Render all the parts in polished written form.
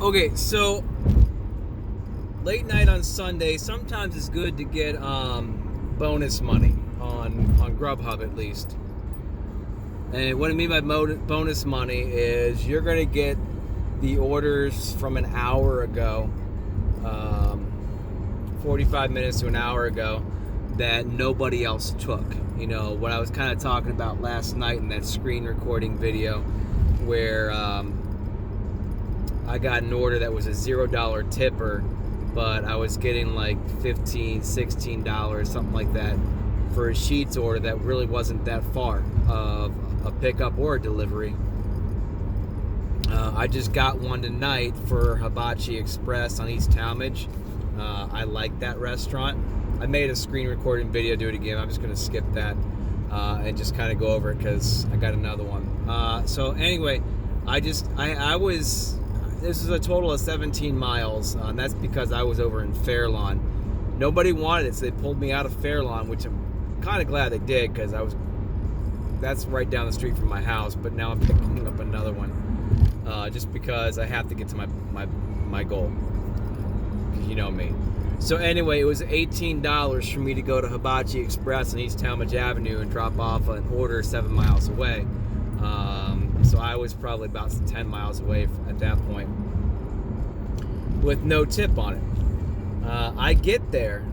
Okay, so late night on Sunday, sometimes it's good to get bonus money on Grubhub at least. And what I mean by bonus money is you're going to get the orders from an hour ago, 45 minutes to an hour ago, that nobody else took. You know, what I was kind of talking about last night in that screen recording video where I got an order that was a $0 tipper, but I was getting like $15, $16, something like that, for a sheets order that really wasn't that far of a pickup or a delivery. I just got one tonight for Hibachi Express on East Talmadge. I like that restaurant. I made a screen recording video, do it again. I'm just going to skip that and just kind of go over it because I got another one. So anyway, this is a total of 17 miles, and that's because I was over in Fairlawn. Nobody wanted it, so they pulled me out of Fairlawn, which I'm kind of glad they did because that's right down the street from my house, but now I'm picking up another one just because I have to get to my goal. You know me. So anyway, it was $18 for me to go to Hibachi Express on East Talmadge Avenue and drop off an order 7 miles away. So I was probably about 10 miles away at that point with no tip on it. I get there,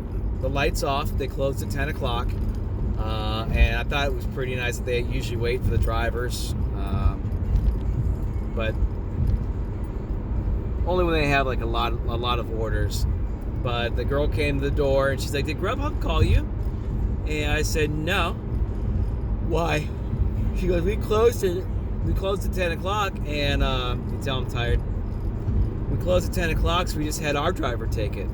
the light's off, they closed at 10 o'clock, and I thought it was pretty nice that they usually wait for the drivers, but only when they have like a lot of orders. But the girl came to the door and she's like, "Did Grubhub call you?" And I said, "No." "Why?" She goes, We closed at 10 o'clock, and you tell I'm tired. "We closed at 10 o'clock, so we just had our driver take it."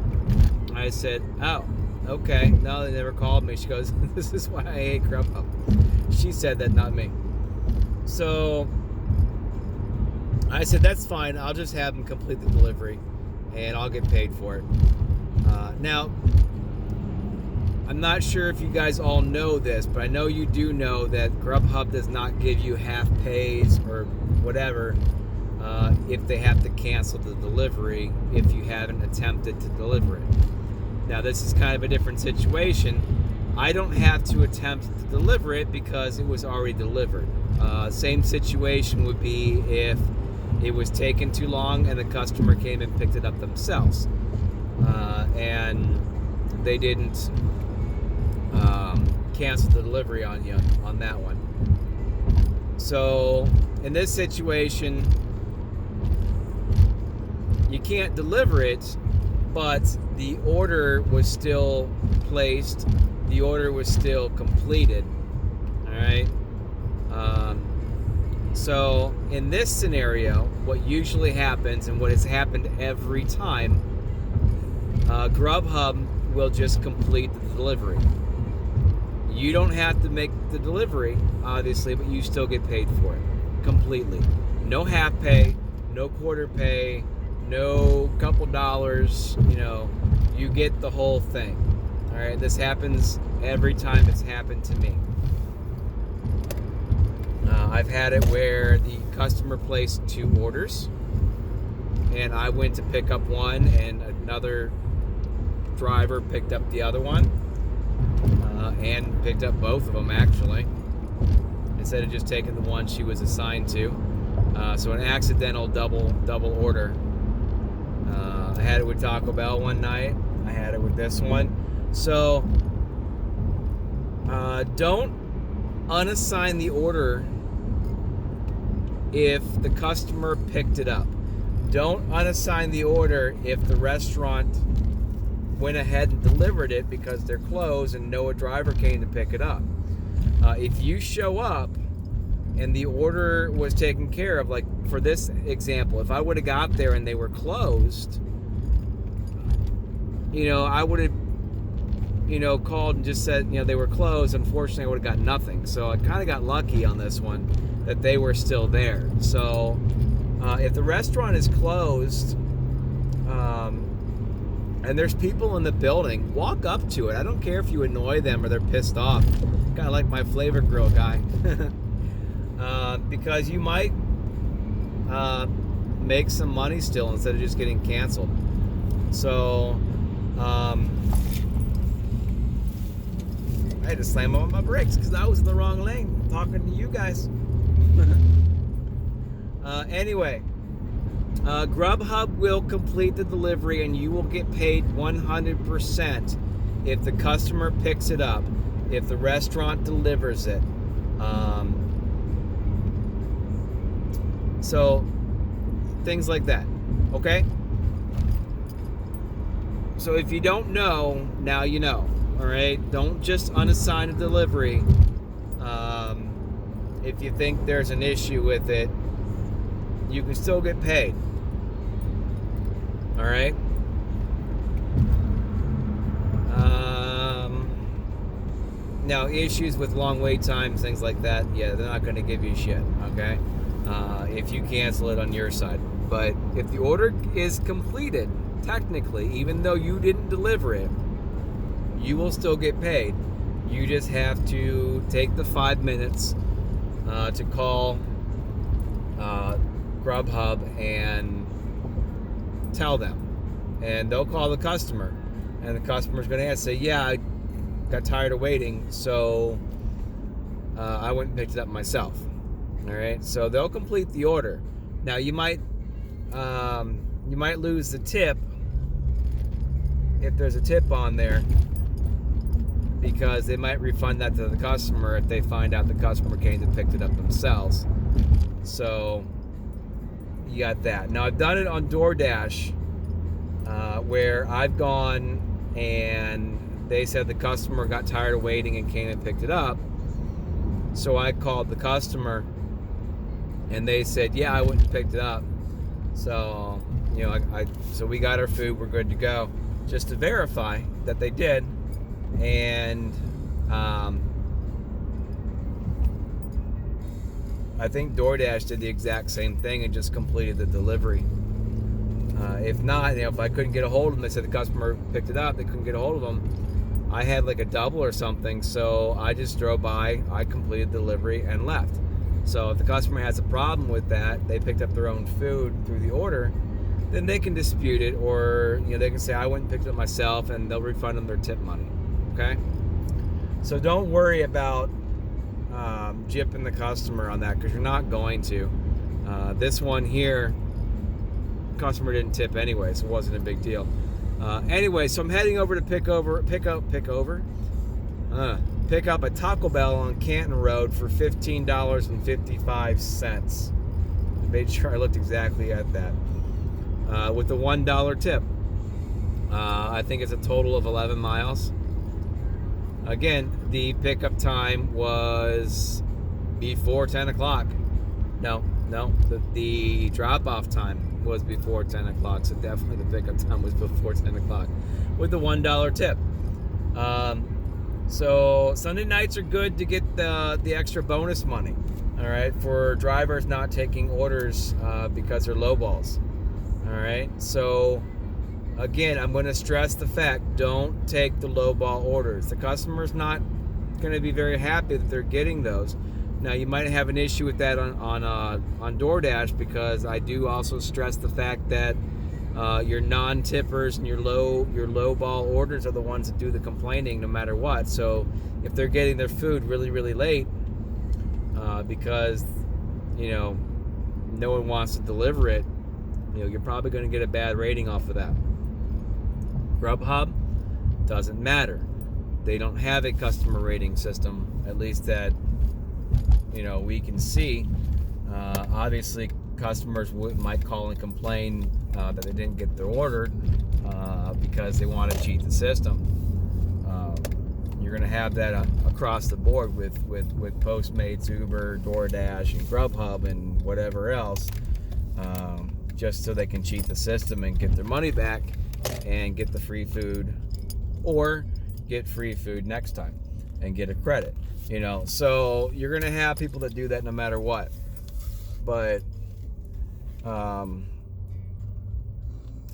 I said, "Oh, okay." No, they never called me. She goes, "This is why I hate Grubhub." She said that, not me. So I said, "That's fine. I'll just have them complete the delivery, and I'll get paid for it." Now, I'm not sure if you guys all know this, but I know you do know that Grubhub does not give you half pays or whatever if they have to cancel the delivery if you haven't attempted to deliver it. Now, this is kind of a different situation. I don't have to attempt to deliver it because it was already delivered. Same situation would be if it was taken too long and the customer came and picked it up themselves. And they didn't cancel the delivery on you on that one. So in this situation, you can't deliver it, but the order was still placed. The order was still completed. All right. So in this scenario, what usually happens, and what has happened every time, Grubhub will just complete the delivery. You don't have to make the delivery, obviously, but you still get paid for it completely. No half pay, no quarter pay, no couple dollars. You get the whole thing. All right, this happens every time it's happened to me. I've had it where the customer placed 2 orders, and I went to pick up one, and another driver picked up the other one, and picked up both of them actually, instead of just taking the one she was assigned to. So an accidental double order. I had it with Taco Bell one night. I had it with this one. So don't unassign the order if the customer picked it up. Don't unassign the order if the restaurant went ahead and delivered it because they're closed and no driver came to pick it up. If you show up and the order was taken care of, like for this example, if I would have got there and they were closed, I would have, called and just said, they were closed. Unfortunately, I would have got nothing. So I kind of got lucky on this one that they were still there. So if the restaurant is closed, and there's people in the building, walk up to it. I don't care if you annoy them or they're pissed off. Kind of like my Flavor Grill guy. Because you might make some money still instead of just getting canceled. So I had to slam on my brakes because I was in the wrong lane talking to you guys. Anyway, Grubhub will complete the delivery and you will get paid 100% if the customer picks it up, if the restaurant delivers it. So things like that, okay? So if you don't know, now you know, all right? Don't just unassign a delivery. If you think there's an issue with it, you can still get paid, all right? Now, issues with long wait times, things like that, yeah, they're not going to give you shit, okay? If you cancel it on your side. But if the order is completed, technically, even though you didn't deliver it, you will still get paid. You just have to take the 5 minutes to call Grubhub and tell them. And they'll call the customer. And the customer's going to say, yeah, I got tired of waiting, so I went and picked it up myself. All right, so they'll complete the order. Now you might lose the tip if there's a tip on there, because they might refund that to the customer if they find out the customer came and picked it up themselves. So you got that. Now I've done it on DoorDash, where I've gone and they said the customer got tired of waiting and came and picked it up. So I called the customer and they said, yeah, I went and picked it up. So, you know, so we got our food, we're good to go. Just to verify that they did. And I think DoorDash did the exact same thing and just completed the delivery. If not, you know, if I couldn't get a hold of them, they said the customer picked it up, they couldn't get a hold of them. I had like a double or something, so I just drove by, I completed the delivery and left. So if the customer has a problem with that, they picked up their own food through the order, then they can dispute it, or you know, they can say I went and picked it up myself, and they'll refund them their tip money. Okay? So don't worry about gypping the customer on that, because you're not going to. This one here, customer didn't tip anyway, so it wasn't a big deal. Anyway, so I'm heading over to pick up a Taco Bell on Canton Road for $15.55. I made sure I looked exactly at that. With a $1 tip. I think it's a total of 11 miles. Again, the pickup time was before 10 o'clock. No, the drop-off time was before 10 o'clock, so definitely the pickup time was before 10 o'clock with the $1 tip. So Sunday nights are good to get the extra bonus money, all right, for drivers not taking orders because they're lowballs. All right, so again, I'm going to stress the fact, don't take the lowball orders. The customer's not going to be very happy that they're getting those. Now, you might have an issue with that on DoorDash, because I do also stress the fact that your non-tippers and your low ball orders are the ones that do the complaining no matter what. So if they're getting their food really, really late because, you know, no one wants to deliver it, you know, you're probably going to get a bad rating off of that. Grubhub, doesn't matter. They don't have a customer rating system, at least that, you know, we can see. Obviously, customers might call and complain that they didn't get their order because they want to cheat the system. You're going to have that across the board with Postmates, Uber, DoorDash, and Grubhub, and whatever else, just so they can cheat the system and get their money back and get the free food, or get free food next time and get a credit. You know, so you're going to have people that do that no matter what. But at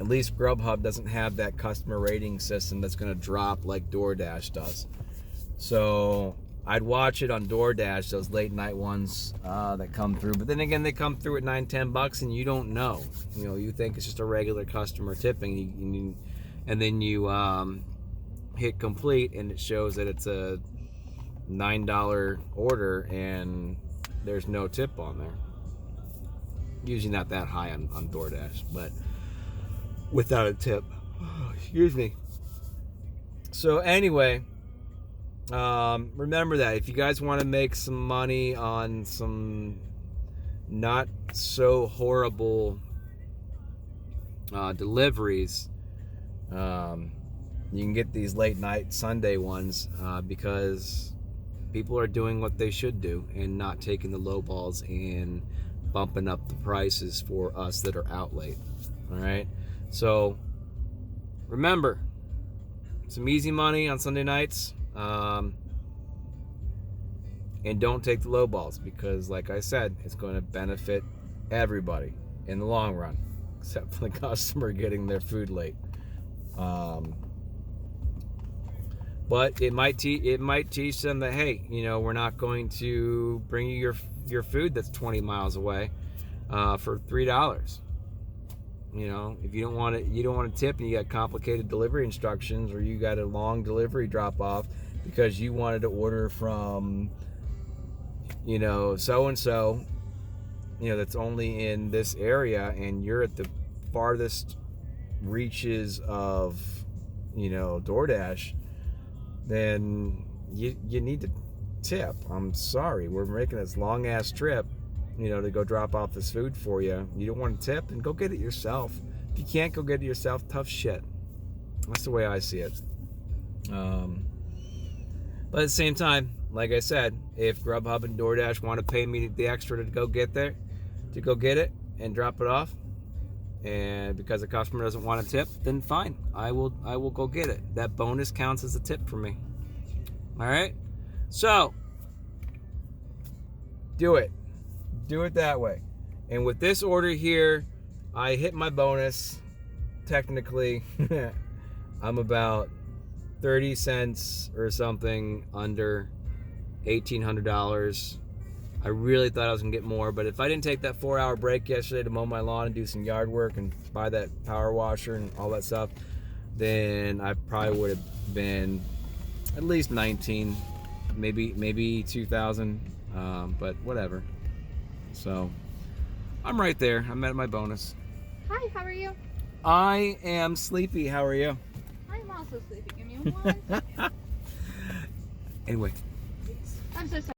least Grubhub doesn't have that customer rating system that's going to drop like DoorDash does. So I'd watch it on DoorDash, those late night ones that come through. But then again, they come through at $9-10, and you don't know. You know, you think it's just a regular customer tipping, and then you hit complete, and it shows that it's a $9 order, and there's no tip on there. Usually not that high on DoorDash, but without a tip. Oh, excuse me. So anyway, remember that if you guys want to make some money on some not so horrible deliveries, you can get these late night Sunday ones because people are doing what they should do and not taking the low balls and bumping up the prices for us that are out late. All right, so remember, some easy money on Sunday nights, and don't take the low balls, because like I said, it's going to benefit everybody in the long run, except for the customer getting their food late. But it might teach them that, hey, you know, we're not going to bring you your food that's 20 miles away for $3. You know, if you don't want to tip, and you got complicated delivery instructions, or you got a long delivery drop off because you wanted to order from, you know, so and so, you know, that's only in this area, and you're at the farthest reaches of, you know, DoorDash, then you need to tip. I'm sorry, we're making this long ass trip, you know, to go drop off this food for you. You don't want to tip, and go get it yourself. If you can't go get it yourself, tough shit. That's the way I see it. But at the same time, like I said, if Grubhub and DoorDash want to pay me the extra to go get it and drop it off, and because the customer doesn't want a tip, then fine, I will go get it. That bonus counts as a tip for me. All right, so do it that way. And with this order here, I hit my bonus. Technically, I'm about 30 cents or something under $1,800. I really thought I was gonna get more, but if I didn't take that 4-hour break yesterday to mow my lawn and do some yard work and buy that power washer and all that stuff, then I probably would have been at least 19, maybe 2,000, but whatever. So I'm right there. I'm at my bonus. Hi, how are you? I am sleepy. How are you? I'm also sleepy. Give me one second. Anyway. I'm so sorry.